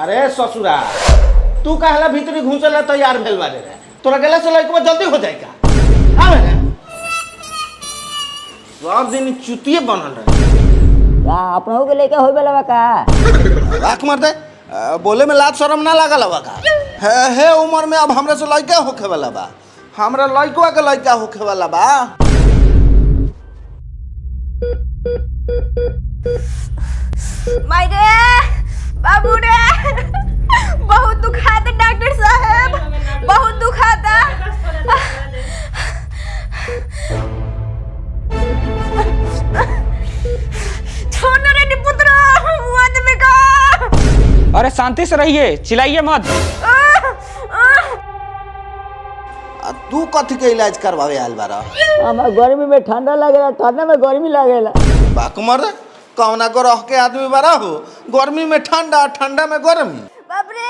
अरे ससुरा तू कहला भीतरी घुसला तैयार भेल बारे रे तोरा गेला से लइकवा जल्दी हो जाएगा आवे रे सब दिन चुतिए बनल रहे का अपनों के लेके होई वाला का आँख मार दे बोले में लाज शरम ना लागल बा का हे उम्र में अब हमरे से लइका होखे वाला बा हमरा लइकवा के लइका होखे वाला बा मायरे बाबू रे बहुत दुखाता डॉक्टर साहब बहुत दुखाता छोड़ो रे पुत्र आदमी का अरे शांति से रहिए चिल्लाइए मत तू कथी के इलाज करवावे आयल बारा हमार गर्मी में ठंडा लगेला ठंडा में गर्मी लगेला बाकुमर कौना को रह के आदमी बारा हो गर्मी में ठंडा ठंडा में गर्मी बाप रे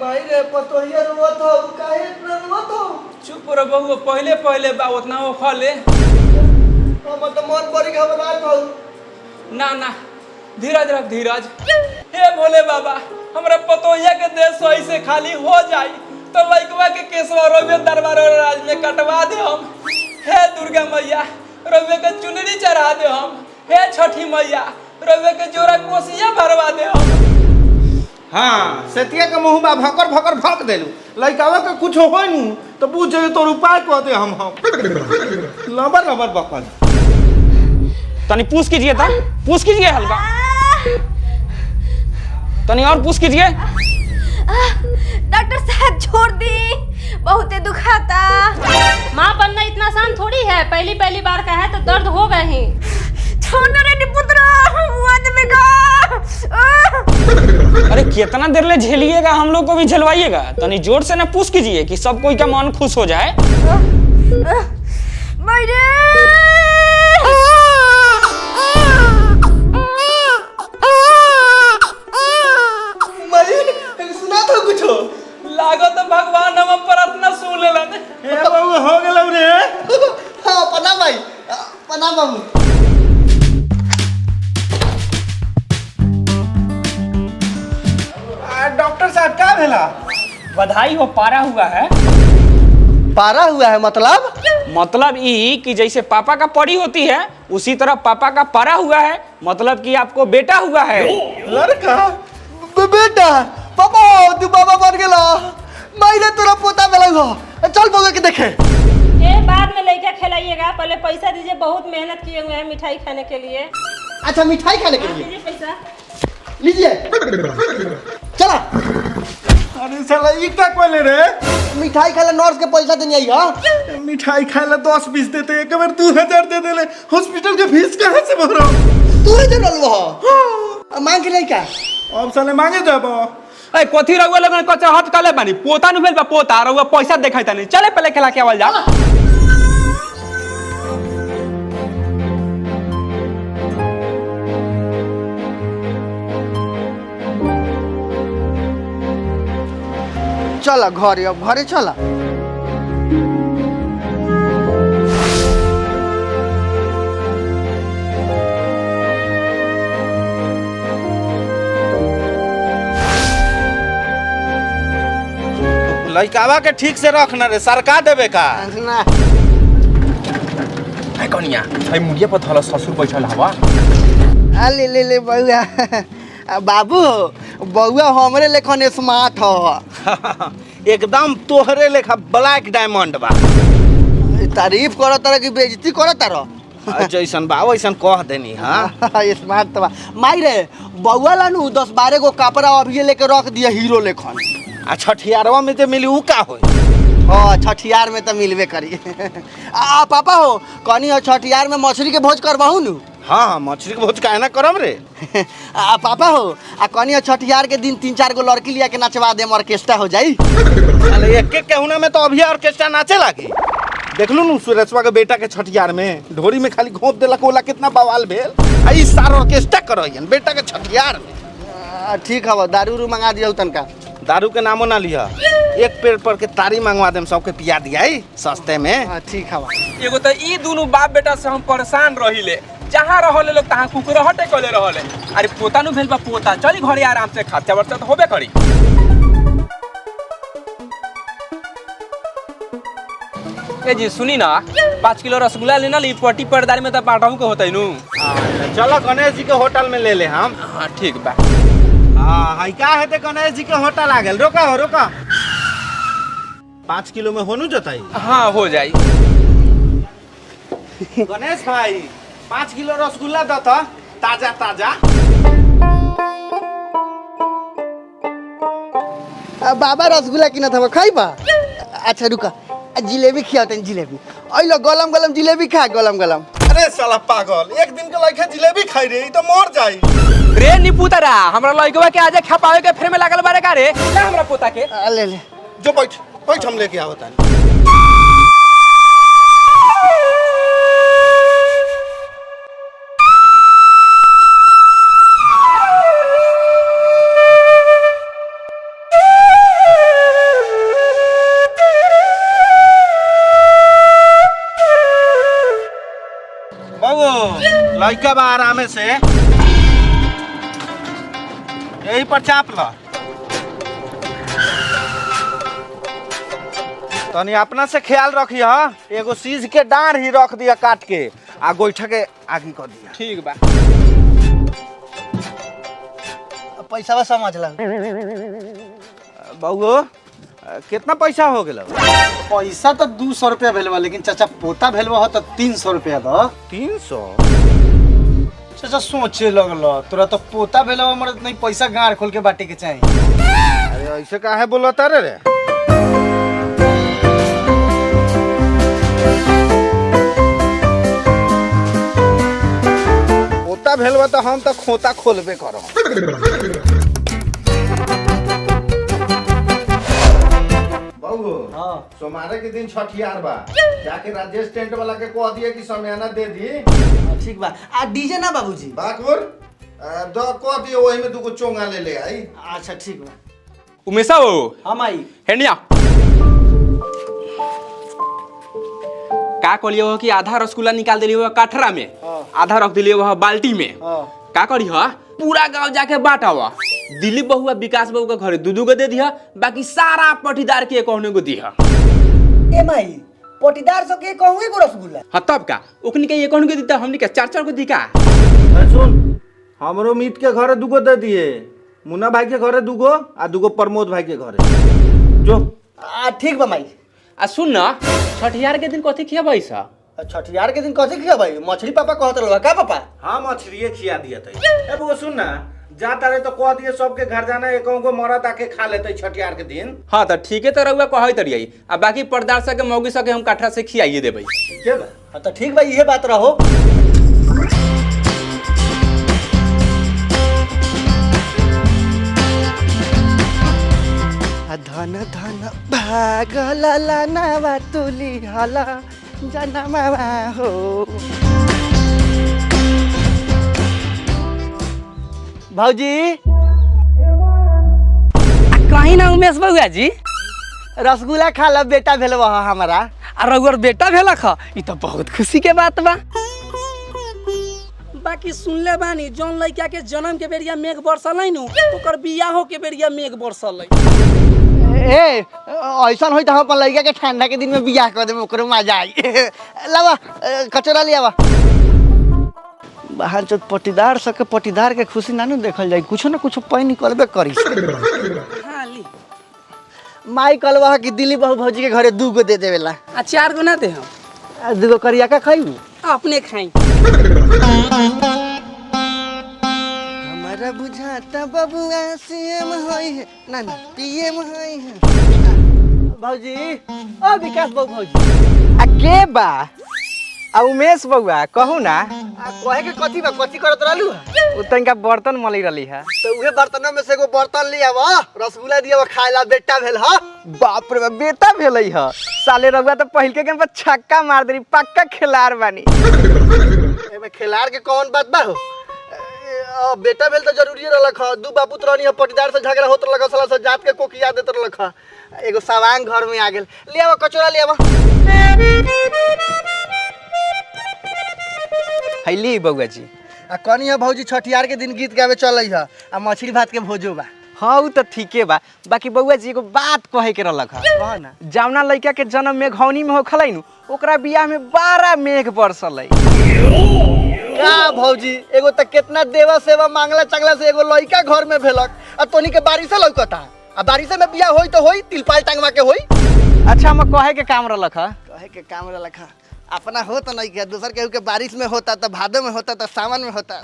माई रे पतोहिया रोवत हो काहे इतना रोवत हो चुप रहो बहू पहले पहले बा उतना वो खले हम तो मन बड़ी घबरात हो ना ना धीरज रख धीरज हे भोले बाबा हमरा पतोहिया के देश सही से खाली हो जाई तो लइकवा के केसवा रोबे दरबार राज में कटवा दे हम हे दुर्गा मैया रोबे के चुनरी चढ़ा दे हम हे छठी मैया रोबे के जोरा कोसिया भरवा दे हम हाँ सेतिया के मुंह बा भकर भकर भक देलू लइकावा के कुछ होई नु तो पूछे तोर उपाय कह दे हम लबर लबर बकल तनी पूछ कीजिए था पूछ कीजिए हल्का तनी और पूछ कीजिए डॉक्टर साहब छोड़ दी बहुत दुखाता माँ बनना इतना आसान थोड़ी है पहली पहली बार का है तो दर्द हो गए ही छोड़ो रे पुत्र आदमी का अरे कितना देर ले झेलिएगा हम लोग को भी झेलवाइएगा तनी जोर से ना पूछ कीजिए कि सब कोई का मन खुश हो जाए मायरे सुना तो कुछ लागो तो भगवान हम प्रार्थना सुन लेलन हे बाबू हो गेलौ रे हां प्रणाम भाई प्रणाम बाबू डॉक्टर साहब क्या भेला बधाई हो पारा हुआ है पारा हुआ है मतलब ई कि जैसे पापा का परी होती है उसी तरह पापा का पारा हुआ है मतलब कि आपको बेटा हुआ है लड़का बेटा पापा तू बाबा बन गेला माइले तोरा पोता भेलौ चल बउआ के देखे ये बाद में लेके खिलाइएगा पहले पैसा दीजिए बहुत मेहनत किए हुए हैं मिठाई खाने के लिए अच्छा मिठाई खाने के लिए दीजिए पैसा लीजिए चला अरे साला ई क्या कोले रे मिठाई खाला नर्स के पैसा देनी आई हां मिठाई खाला 10-20 देते एक बार 2000 दे देले हॉस्पिटल के फीस कहां से भरो तू ही जनल हो हां मांग के नहीं क्या अब साले मांगे जाबो ए कथी रहुआ लगन कच्चा हट काले बानी पोता नु भेल बा पोता रहुआ पैसा देखाई तनी चले पहले खेला के आवल जा चला घरे अब घरे चला लइकावा के ठीक से रखना रे सरका देबे का ना ए कनिया ए मुड़िया पर थला ससुर बैठल हवा आ ले बउआ बाबू बउआ हमरे लेखन स्मार्ट हो एकदम तोहरे लेखा ब्लैक डायमंड बा तारीफ करो तरह की बेइज्जती करो तरह जैसन बा वैसन कह देनी हां स्मार्ट तो बा माई रे बउआ लानू 10-12 गो कपड़ा अभी लेके रख दिया हीरो लेखन आ छठियारवा में तो मिली ऊ का होई हां छठियार में तो मिलबे करी आ पापा हो कनी छठियार में मछली के भोज करबाहू नु हाँ मछली के भोज काहे ना करम रे आ पापा हो आ कनी छठियार के दिन 3-4 गो लड़की लिया के नचवा देम ऑर्केस्ट्रा हो जाई अरे एक केहुना में तो अभी ऑर्केस्ट्रा नाचे लागी देखलू नु सुरेशवा के बेटा के छठियार में ढोरी में खाली घोप देला कोला कितना बवाल भेल आई सार ऑर्केस्ट्रा करइयन बेटा के छठियार में ठीक है दारू रू मंगा दिया तनका दारू के नामो ना लिया एक पेड़ पर के तारी मंगवा देम सबके पिया दिया सस्ते में ठीक है एगो तो ई दोनों बाप बेटा से हम परेशान रहिले जहाँ रहले लोग तहाँ कुकुरहटे कले रहले। अरे पोता नु भेल बा पोता, चली घरे आराम से खर्चा वर्चा तो होबे करी। ए जी सुनी ना, 5 किलो रसगुल्ला लेना ली, पट्टी पर्दारी में तो बांटाऊ के होतै नु। चलो गणेश जी के होटल में ले ले हम। हाँ ठीक बा। हाँ हाई का है गणेश जी के होटल आ गेल। रोका 5 किलो में होनु जताई। हाँ हो जाई। गणेश भाई 5 किलो रसगुल्ला दता, ताजा ताजा। बाबा रसगुल्ला किना था खाई बा। अच्छा रुका, जिलेबी खियाते जिलेबी। अइलो गलम गलम जिलेबी खा, गलम गलम। अरे साला पागल, एक दिन के लइका जिलेबी खाई रे, ई तो मर जाई। रे निपुतरा, हमरा लइकवा के आजे खपावे के फेर में लागल बारे का रे? ना हमरा पोता के। ले ले। जो बैठ हम लेके आवता। लइका बा आरामे से यही पर चाप ला। तनी अपना से ख्याल रखिए। एगो सीज के डाढ़ ही रख दिया काट के, आ गोइठा के आगी कर दिया। ठीक बा। पैसा बा समझ ला। बउओ कितना पैसा हो गेल? पैसा तो 200 रुपया भेल बा, लेकिन चाचा पोता भेल बा तो 300 रुपया दो। 300? चाचा सोचे लगल, तोरा तो पोता भेल बा, मर नहीं पैसा गाड़ खोल के बाटे के चाहिए। अरे ऐसे काहे बोलता रे? पोता भेल बा तो हम तो खोता खोलबे करब। हाँ सोमवार के दिन छठियार बा, जाके राजेश टेंट वाला के कह दिए कि समयाना दे दी। ठीक बा। आ डीजे ना बाबूजी? बाकुर द कह दिए, ओही में दुगो चोंगा ले ले आई। अच्छा ठीक बा। उमेशा हो हम आई। हेनिया का कहलिए हो कि आधा रसगुल्ला निकाल देलिए हो काठरा में, आधा रख दिलिए हो बाल्टी में। का करी हो पूरा गांव जाके बांटावा। दिलीप बहुआ विकास बाबू के घरे दूधू को दे दिया, बाकी सारा पटीदार के कहने को दिया। ए माई पटीदार सब के कहूंगे को रसगुल्ला। हाँ तब का ओकनी के ये कहने को देता, हमनी के 4-4 को दिका। सुन, हमरो मीत के घरे दुगो दे दिए, मुन्ना भाई के घरे दुगो, आ दुगो प्रमोद भाई के घरे। जो ठीक बा माई। आ सुन ना, छठियार के दिन कथी खियाबै सा? छठियार के दिन कथी खिया भाई? मछली पापा कहत रहलवा का पापा? हाँ मछलिए खिया दिया थे। अब वो सुन ना, जाता रहे तो कह दिए सबके घर जाना, एक को मरद आके खा लेते छठियार के दिन। हाँ तो ठीक है, तो रहुआ कहै तरियै, आ बाकी पर्दार सा के मौगी सा के हम काठरा से खियाइए देबै। ठीक है बा? हाँ तो ठीक बा, ये बात रहो। धन धन भागल लानावा तुली हला जनमा हो। भौजी कहीं ना उमेश बउआ जी, रसगुल्ला खा ला, बेटा भेल बा हमारा। और रउर बेटा भेला खा, ई तो बहुत खुशी के बात बा। बाकी सुनले बानी जौन लड़का के जन्म के बेरिया मेघ बरसल है नु, ओकर बियाहो के बेरिया मेघ बरसल है। ए ऐसा होई त हम अपन लड़का के ठंडा के दिन में बियाह कर देब, ओकरो मजा आई। लावा कचरा लियावा। बाहर जो पटीदार सके पटीदार के खुशी ना नु देखल जाई, कुछो ना कुछो पैनी करबे करी। हां ली माई कलवा कि दिल्ली बहू भौजी के घरे दूगो दे देवेला। आ 4 गो ना दे हम, दूगो करिया का खाई अपने खाई। हमारा बुझाता बबुआ सीएम होई है ना ना पीएम होई है। भौजी ओ विकास बहू भौजी आ के बा? आ उमेश बउआ कहू ना। कहे के कथी बा, कथी करत रहलू? उ तनका बर्तन मली रहली है। तो उहे बर्तनों में से एगो बर्तन लियावा, रसगुल्ला दियावा खाए ला, बेटा भेल ह। बाप रे बाप, बेटा भेलै ह। साले रउआ तो पहिल के गेम पर छक्का मार देनी, पक्का खिलाड़ बानी। एमे खिलाड़ के कौन बात बा हो? बेटा भेल तो जरूरी रहलक ह। दू बापूत रहनी ह, पटीदार से झगड़ा होत रहलक, साला से जात के कोकिया देत रहलक ह। एगो सवांग घर में आ गेल। लियावा कचौड़ा लियावा। फैली बउआ जी। आ कनी है भौजी छठियार के दिन गीत गावे चलै है आ मछली भात के भोजो बा। हाँ उ तो ठीके बा, बाकी बउआ जी एगो बात कहे के रहलक ह। कह ना। जावना लड़का के जन्म मेघौनी में होखलै नु ओकरा बियाह में 12 मेघ बरसलै। का भौजी एगो त कितना देवा सेवा मांगला चंगला से एगो लइका घर में भेलक आ तोनी के बारिश लौकता आ बारिश में बियाह होई तो होई तिलपाल टांगवा के होई। अच्छा हम कहे के काम रहलक ह। कहे के काम रे लखा अपना होत नहीं के दूसर केहू के बारिश में होता त भादो में होता त सावन में होता।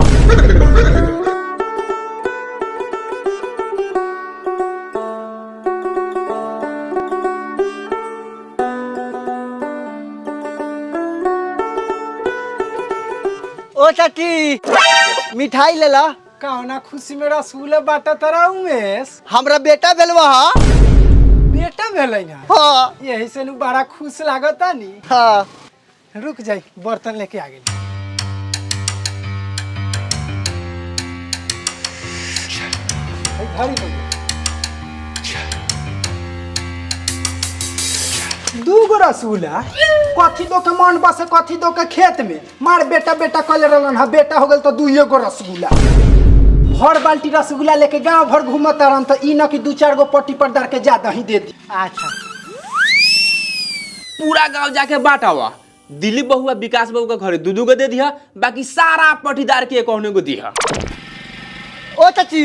ओ चाची मिठाई ले ला। कहना खुशी में रसगुल्ला बाटा तरा उमेश हमरा बेटा भेलवा हा। बेटा भेलै ना। हाँ यही से नु बड़ा खुश लागता नी। हाँ रुक जाई बर्तन लेके आ गेली। घड़ी हो गई। 2 गो रसगुल्ला कथी दो के मन बसे कथी दो के खेत में मार बेटा बेटा कले रहलन हा। बेटा हो गेल तो 2 गो रसगुल्ला। भर बाल्टी रसगुल्ला लेके गांव भर घूमत रहन तो ई न कि 2-4 गो पट्टी पर डाल के ज्यादा ही दे दी। अच्छा पूरा गांव जाके बांटावा। दिलीप बहुआ विकास बाबू का घरे 2-2 गो दे दिया, बाकी सारा पटीदार के एकौने गो दिया। ओ चाची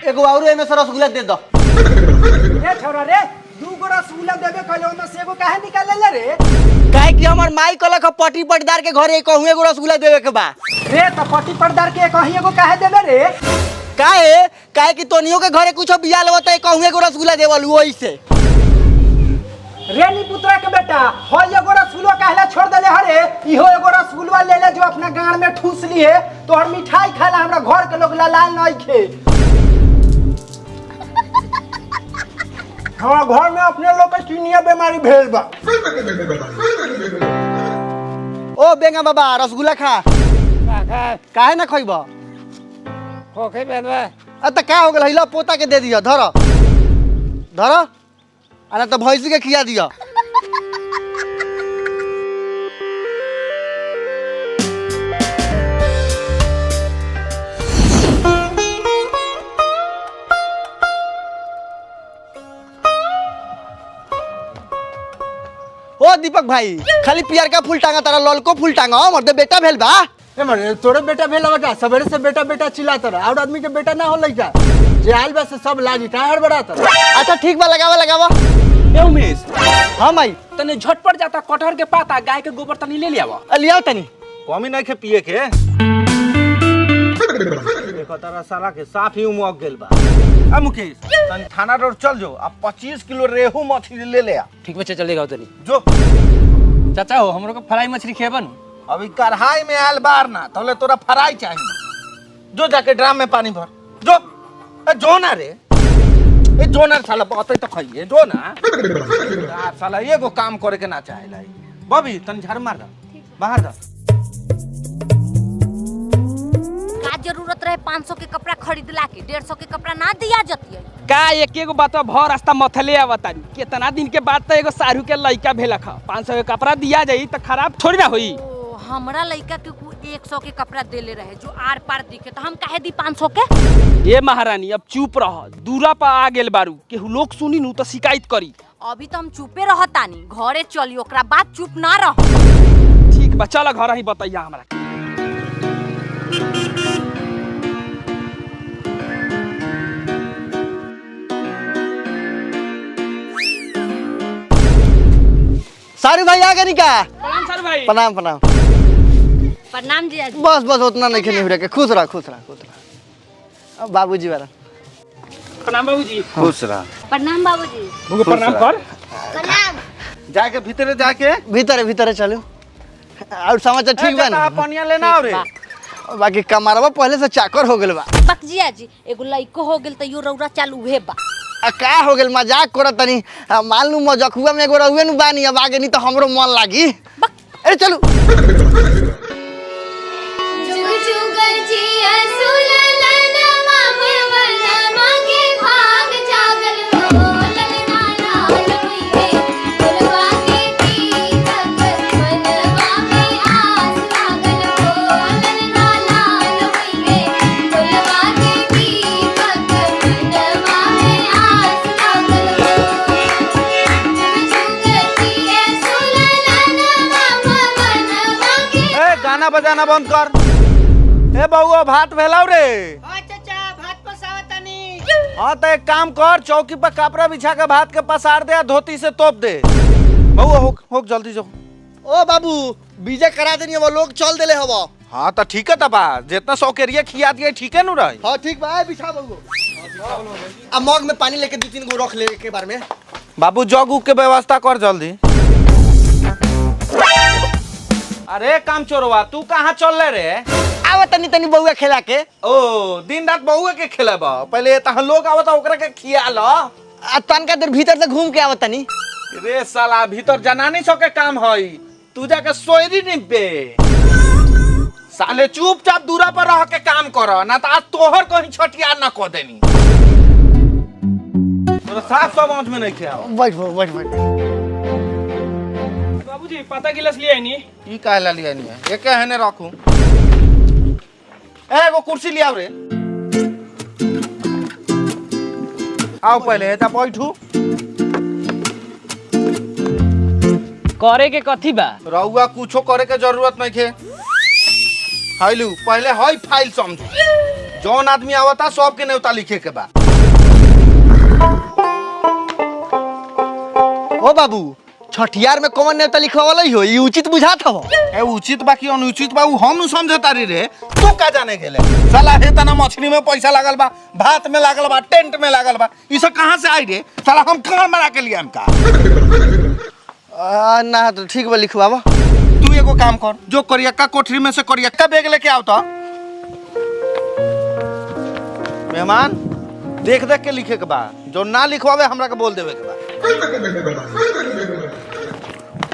एगो और एमे से रसगुल्ला दे दो। ए छोरा रे 2 गो रसगुल्ला देबे कहले ओमे से एगो काहे निकाल ले रे? काहे कि हमर माई कहलक पटी पटीदार के घरे कहूँ एगो रसगुल्ला देवे के बा। रे तो पट्टी पर्दार के कहीं एगो काहे देबे रे? काहे काहे कि तोनियो के घरे कुछो बिया लेवत कहूँ एगो रसगुल्ला देवल वही से। रेनी पुत्रा के बेटा हो एगो रसगुल्ला काहे छोड़ देले हरे? इहो एगो रसगुल्ला ले ले जो अपना गांड में ठूस ली है। तोहर मिठाई खाला हमरा घर के लोग लाल नहीं खे। हाँ घर में अपने लोग के चिनिया बीमारी भेल बा। ओ बेंगा बाबा रसगुल्ला खा। काहे ना खइबा? होके बेलवा आ त का हो गेल हिला पोता के दे दिया। धर धर अरे तो भैंसी के खिया दिया। ओ दीपक भाई खाली पियर का फूल टांगा तारा ललको फूल टांगा मर्दे बेटा भेल बा। ए मरे तोरे बेटा भेल बटा सवेरे से बेटा बेटा चिल्लात रहा और आदमी के बेटा ना हो लइका जे आइल बा से सब लाजी टाहर बड़ा तर। अच्छा ठीक बा लगावा लगावा। ए उमेश हाँ माई तने झटपट जाता कटहर के पाता गाय के गोबर तनी ले लियावा। लिया तनी कमी नहीं खे पिए के। देखो तारा साला के साफ ही उमक गेल बा। आ मुकेश तनी थाना रोड चल जो अब 25 किलो रेहू मछली ले ले आ। ठीक बच्चा चलेगा तनी। जो चाचा हो हमरो को फ्राई मछली खेबन। अभी कढ़ाई में आयल बार ना तोले तोरा फ्राई चाहिए। जो जाके ड्राम में पानी भर जो। जो ना रे ए जो ना साला बहुते तो खाइए जो ना। यार साला एगो काम करे के ना चाहेला। बबी तनी झाड़ मार द बाहर द। का जरूरत रहे 500 के कपड़ा खरीदला के 150 के कपड़ा ना दिया जतिए। का एक एगो बात भर रास्ता मथले आवतानी कितना दिन के बाद तो एगो सारू के लइका भेला खा 500 के कपड़ा दिया जाई तो खराब थोड़ी ना होई। हमरा लइका के 100 के कपड़ा देले रहे जो आर पार दिखे तो हम काहे दी 500 के? ये महारानी अब चुप रह। दूरा पर आ गेल बारू केहू लोग सुनी नु तो शिकायत करी। अभी तो हम चुपे रहतानी घरे चली ओकरा बाद चुप ना रह। ठीक बा चल घर ही बताइया हमरा। सारू भाई आ गए निका। प्रणाम सर भाई। प्रणाम प्रणाम। प्रणाम जी। बस बस उतना नहीं खेने हुए के खुश रह खुश रह खुश रह। अब बाबूजी वाला प्रणाम बाबूजी। खुश रह। प्रणाम बाबूजी। मुझे प्रणाम कर। प्रणाम। जाके भीतर जाके भीतर भीतर चलो। और समाचार ठीक बा ना? पानिया लेना रे। बाकी कमारवा पहले से चाकर हो गेल बा। बकजिया जी एगो लइको हो गेल त यो रौरा चालू उहे बा। आ का हो गेल मजाक करत तनी। मान लू मजकुआ में एगो रहुए नु बानी अब आगे नहीं तो हमरो मन लागी। अरे चलो जुग जुग जिया सुललनमा भवनमा के भाग जागल हो लगना लाल हुई फुलवा के पीतक मनवा में आस लागल हो गाना बजाना बंद कर। ए बउआ भात भेलाउ रे। हां चाचा भात पसावतानी। हाँ तो एक काम कर, चौकी पर कपड़ा बिछा के भात के पसार दे, धोती से तोप दे। बउआ हो जल्दी जाओ। ओ बाबू बीजे करा देनी वो लोग चल देले हवा। हाँ तो ठीक है तबा, जितना सौकेरिया खिया दिया ठीक है नु रही। हाँ ठीक बा बिछा बउआ। अब मग में पानी लेके 2-3 गो रख ले के बार में। बाबू जग उग के व्यवस्था कर जल्दी। अरे काम चोरवा तू कहाँ चल रे? आवा तनी तनी बउआ खेला के। ओ दिन रात बउआ के खिलाबा, पहले तहां लोग आवता ओकरा के खिया लो। आ तनका देर भीतर से घूम के आवा तनी। रे साला भीतर जनानी सके काम हई, तू जाके सोयरी निबे। साले चुपचाप दूरा पर रह के काम कर, ना तो आज तोहर कहीं छटियार ना को देनी। तोरा साफ समझ में नहीं के आओ। बैठ। बाबूजी पता गिलास लिया नी। ई काहेला लिया नहीं है, एके हने रखूं। एगो कुर्सी लिया रे। आओ पहले एता बैठू। करे के कथी बा? रउआ कुछो करे के जरूरत नहीं है। हाइलू पहले हई फाइल समझू, जौन आदमी आवता सबके न्योता लिखे के बा। ओ बाबू छठियार में कौन नेता लिखवाला हो, ये उचित बुझात हो। ए उचित बा कि अनुचित बा उ हम नु समझता रे। तू का जाने गेले? साला हे तना मछली में पैसा लागल बा, भात में लागल बा, टेंट में लागल बा, ई सब कहां से आई रे? साला हम कहां मरा के लिए हमका? ना तो ठीक बा लिखवावा। तू एगो काम कर, जो करियक्का कोठरी में से करियक्का बैग लेके आओ तो। मेहमान देख देख के लिखे के बा, जो ना लिखवावे हमरा के बोल देवे के बा।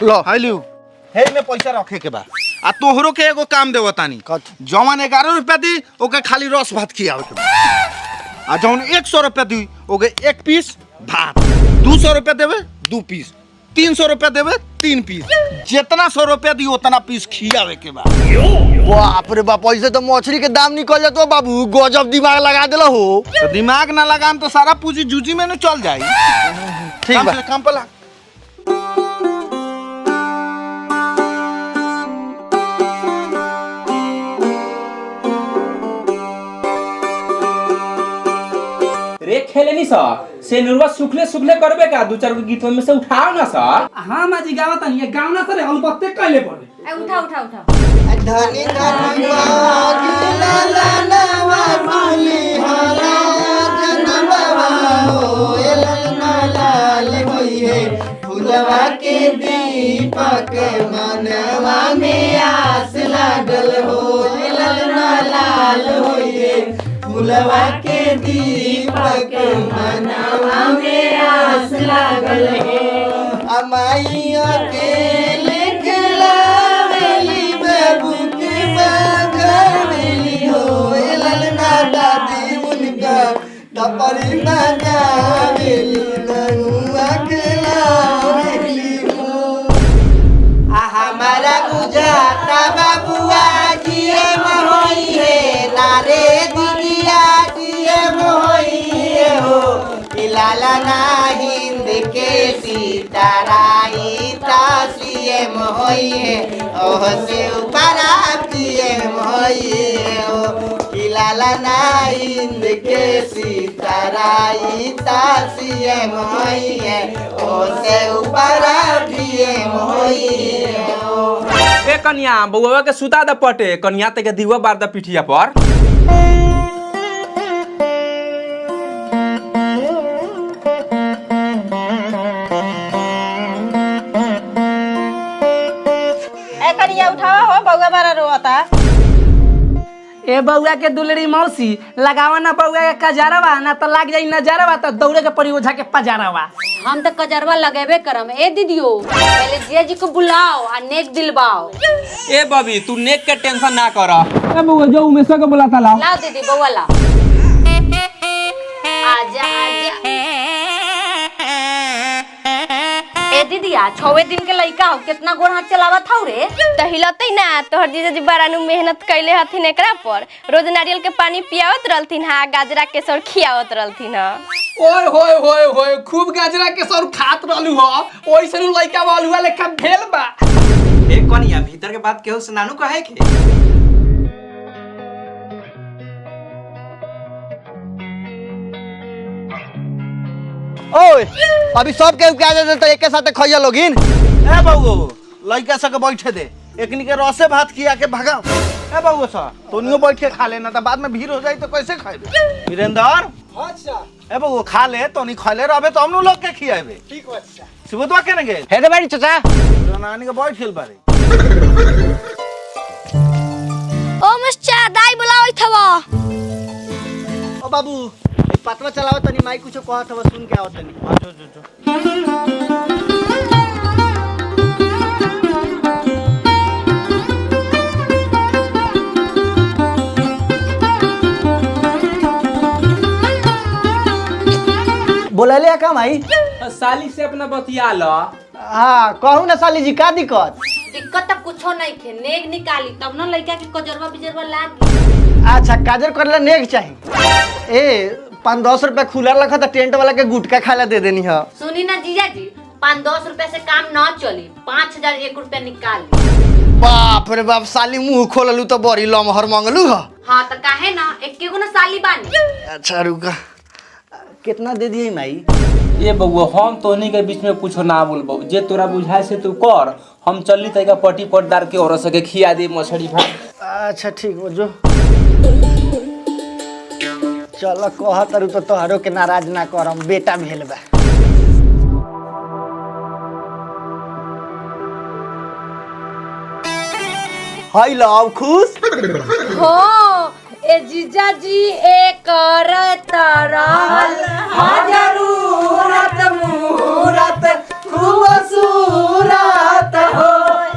लो हाइलू हे में पैसा रखे के बा। आ तोहरो के एगो काम देव तानी, जौन 11 रुपया दी ओके खाली रस भात खियावे के बा। आ जौन 100 रुपया दी ओके 1 पीस भात, 200 रुपया देवे 2 पीस, 300 रुपया देवे 3 पीस, जितना 100 रुपया दी उतना पीस खियावे के बा। बाप रे बाप, ऐसे तो मछली के दाम निकल जातो बाबू, गजब दिमाग लगा देला हो। तो दिमाग ना लगाम तो सारा पूंजी जूजी में न चल जाई। ठीक बा काम पे लग। रे खेले नी सा से नुरवा सुखले सुखले करबे का, 2-4 गो गीत में से उठाओ ना सा। हाँ माजी गावत नहीं, ये गावना सरे अलबत्ते कहले पड़े। उठा धनी धनी मागिला लालवा माली हरा जनमवा हो, ललना लाल होइए फुलवा के दीपक मनवा में आस लागल हो, ललना लाल होइए फुलवा के दीपक मनवा में आस लागल हो। अमाइया के लिखला वेली बाबू के बागवेली हो, ललना दादी उनका टपरी बजावेली, ननुआ खिलावेली हो। हमारा बुझाता बाबुआ जिए मोहई है, नारे दीदिया जिए मोहई हो, लाला ना हिंद के सीताराई तासिए मोहई है, ओह से ऊपरा पिए मोहई हो, लाला ना हिंद के सीताराई तासिए मोहई है, ओह से ऊपरा पिए मोहई हो। ए कन्या बउवा के सुता द पटे, कन्या ते के दीवा बार द पिठिया पर। ए करिया उठावा हो, बउआ बारा रोता। ए बउआ के दुलड़ी मौसी लगावा ना बउआ के कजारवा, ना तो लाग जाई नजरवा, तो दौड़े के पड़ी ओझा के पजारवा। हम तो कजरवा लगेबे करम। ए दीदियो पहले जिया जी को बुलाओ आ नेक दिलवाओ। ए बबी तू नेक के टेंशन ना कर। ए बउआ जो उमेशा के बुलाता ला। लाओ दीदी बउआ ला। आजा आजा। ए दीदिया 6 दिन के लइका हो, कितना गोड़ हाथ चलावत हौ रे? तो हिलते ना, तोहर जीजा जी बड़ा मेहनत कैले हथिन एकरा पर। रोज नारियल के पानी पियावत रहलथिन, हाँ गाजरा के सर खियावत रहलथिन। ओए होए होए होए, खूब गाजरा के सर खात रहलू हो, ओइसे लइका वालुआ लेखा भेल बा। ए कनिया भीतर के बात केहू से नानू कहे के ओए अभी सब के क्या दे तो एक के साथ खइया लोगिन। ए बउओ लइका सब के बैठे दे, एकनी के रसे भात खिया के भगाओ। ए बउओ सा तोनियो बैठ के खा लेना, तो बाद में भीड़ हो जाई तो कैसे खाएबे? वीरेंद्र अच्छा ए बउओ खा ले, तोनी खइले रहबे तो हमनु लोग के खियाबे। ठीक है अच्छा सुबह केने गेल? हे दे बाड़ी चाचा नानी के बैठ गेल बारे। ओ मस्चा दाई बुलाओ थवा। ओ बाबू पतवा चलाओ तनी माई कुछ कहत हवा सुन के आओ तनी। जो जो जो बोलले का माई? साली से अपना बतिया लो। हाँ कहू ना साली जी का दिक्कत? दिक्कत तब कुछो नहीं थे, नेग निकाली तब ना लड़का के कजरवा बिजरवा लागी। अच्छा काजर करला नेक चाहिए। ए 5-10 रुपया खुला रखा था, टेंट वाला के गुटका खाला दे देनी है। सुनी ना जीजा जी, 5-10 रुपया से काम ना चली, 5001 रुपया निकाल ली। बाप रे बाप साली मुंह खोललू तो बड़ी लमहर मंगलू है। हाँ तो काहे ना, एक गो ना साली बानी। अच्छा रुका कितना दे दिए माई? ये बउआ हम तोनी के बीच में कुछ ना बोलबो, जे तोरा बुझाए से तू कर। हम चलली तैका पट्टी पटदार के औरत सके खिया दे मछली भात। अच्छा ठीक हो जो चल कह तरु तो तोहरो के नाराज ना करम, बेटा भेल बा। हाय लव खुश हो ए जीजा जी एक तरह जरूरत मुहूर्त खूबसूरत हो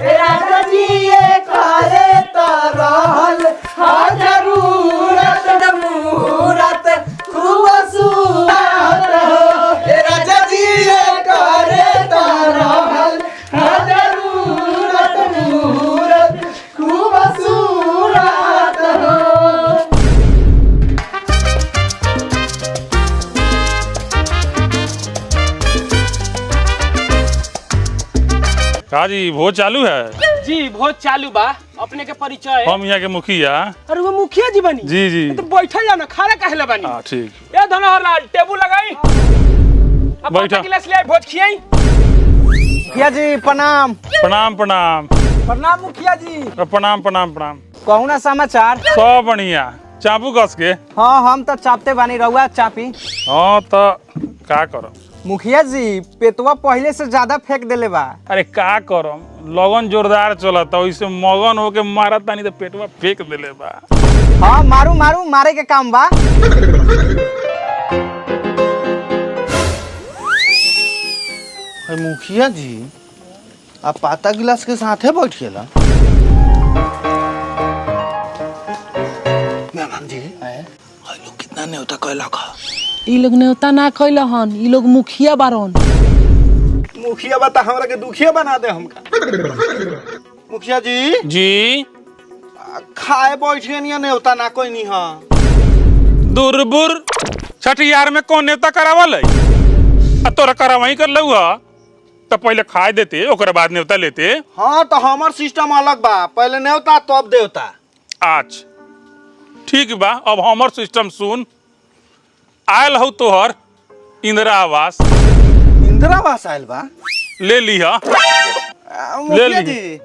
राजा जी ये करे तरहल जरूरत मुहूर्त खूबसूरत हो राजा जी ये करे तरहल जरूरत मुहूर्त खूबसूरत हो। का जी भोज चालू है? जी भोज चालू बा। अपने के परिचय? हम यहाँ के मुखिया। अरे वो मुखिया जी बनी? जी जी तो बैठा जाओ ना, खाना काहे ला बनी? हाँ ठीक। ए धनहर लाल टेबुल लगाई, अब बैठा। गिलास ले भोज खियाई। मुखिया जी प्रणाम। प्रणाम प्रणाम प्रणाम मुखिया जी। प्रणाम प्रणाम प्रणाम। कहू ना समाचार? सब बढ़िया। चापू कस के? हाँ हम तो चापते बानी, रहुआ चापी। हाँ तो का करम मुखिया जी पेटवा पहले से ज्यादा फेंक देले बा। अरे का करम, लगन जोरदार चलता, वैसे मगन होके मारत तानी तो पेटवा फेंक देले बा। हाँ मारू मारू, मारे के काम बा। मुखिया जी आप पाता गिलास के साथ है बैठ गेला। मेहमान जी लोग कितना न्योता कहला खा? ई लोग न्योता ना खइला हन, ई लोग मुखिया बारन। मुखिया बता हमरा के दुखिया बना दे हमका। मुखिया जी जी खाए बैठ गए न्योता ना कोई नहीं है। दुर्बुर छठियार में कौन नेता करावल है? तोरा करावही कर लू तो पहले खाए देते, ओकरे बाद न्योता लेते। हाँ तो हमार सिस्टम अलग बा, पहले न्योता तब देवता। आज ठीक बा, अब हमर सिस्टम सुन। आयल हो तोहर इंदिरा आवास। इंदिरा आवास आयल बा? ले लिहा। मुखिया जी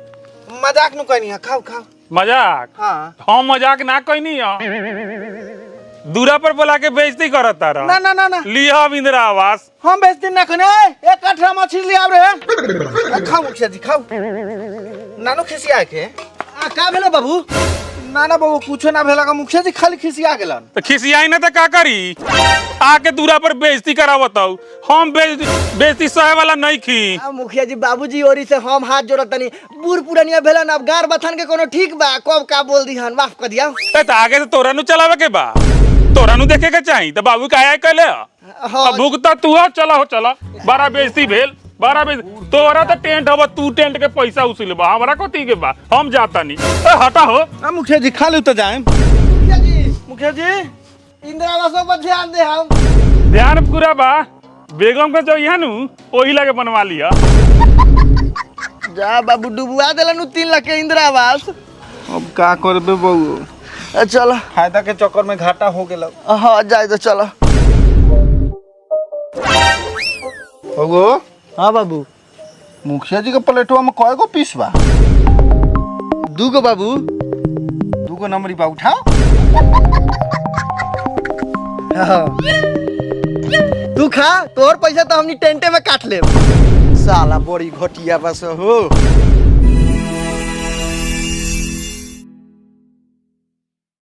मजाक नु कहनी है, खाओ खाओ। मजाक? हाँ हम मजाक ना कहनी है। दूरा पर बोला के बेइज्जती करत तारा। ना ना ना ना लिहा इंदिरा आवास। हम बेइज्जती ना कहने। एक कटरा मछली ले आव रे। खाओ मुखिया जी खाओ। नानो खिसिया के का भेलो बाबू? ना ना बाबू कुछो ना भेला का, मुखिया जी खाली खिसिया गेलन। तो खिसियाई ना तो का करी? आके दूरा पर बेइज्जती करावत हूँ। हम बेइज्जती सहे वाला नहीं खी। मुखिया जी बाबूजी ओरी से हम हाथ जोड़त तनी, बूढ़ पुरानिया भेलन, अब गार बथन के कोनो ठीक बा, कब का बोल दिहन, माफ कर दिया। तो आगे से तोरा नु चलावे के बा, तोरा नु देखे के चाहिए। तो बाबू का आया कहले अब भुगता तू हो। चला हो चला, बड़ा बेइज्जती भेल, बड़ा बेइज्जती। तोरा तो टेंट हवा, तू टेंट के पैसा उसूल बा, हमरा कथी के बा? हम जाता नहीं। हटा हो। मुखिया जी खा लू तो जाए। मुखिया जी इंदिरा आवास पर ध्यान दे। हम ध्यान पूरा बा, बेगम के जो यहाँ नु वही लगे बनवा लिया। जा बाबू डुबुआ दिलन 3 लाख के इंदिरा आवास। अब का करबे बहू चलो फायदा के चक्कर में घाटा हो गेल। हाँ जाए तो चलो। बहू हाँ बाबू मुखिया जी के प्लेटवा में कय गो पीस बा? 2 गो बाबू। 2 गो नंबरी बा उठाओ। तू खा तोर पैसा तो हमनी टेंटे में काट ले। साला बड़ी घटिया बस हो।